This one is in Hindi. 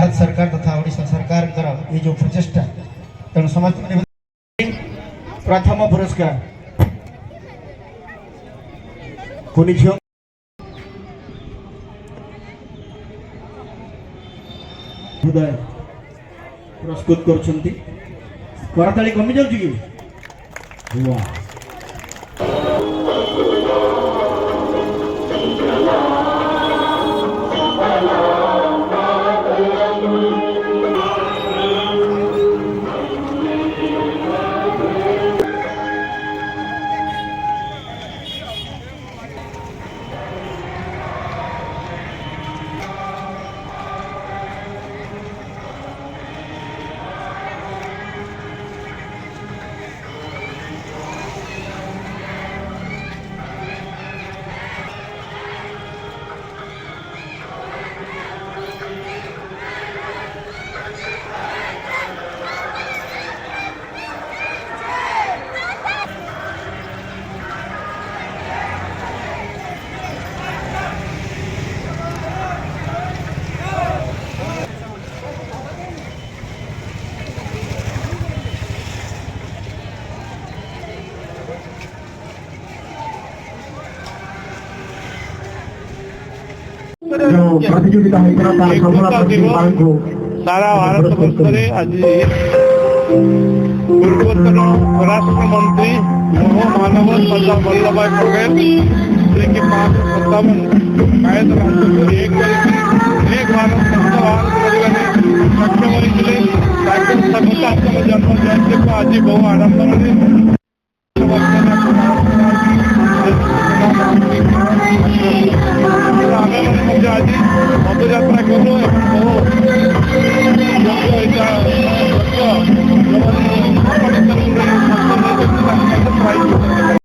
भारत सरकार तथा ओडिशा सरकार ये जो प्रचेषा तेणु समस्त प्रथम पुरस्कार कोनी झियो हृदय पुरस्कृत करछंती करताली कमी जाउची कि वाह जो प्रतियोगिता सारा भारत वर्ष में आज पूर्वोत्तर राष्ट्र मंत्री मानव सरदार वल्लभ भाई पटेल जी की 557 कायद राष्ट्र को एक भारत श्रेष्ठ भारत सक्षम होते जन्म जयंती को आज बहु आडम्बर आज पदयात्रा करूँ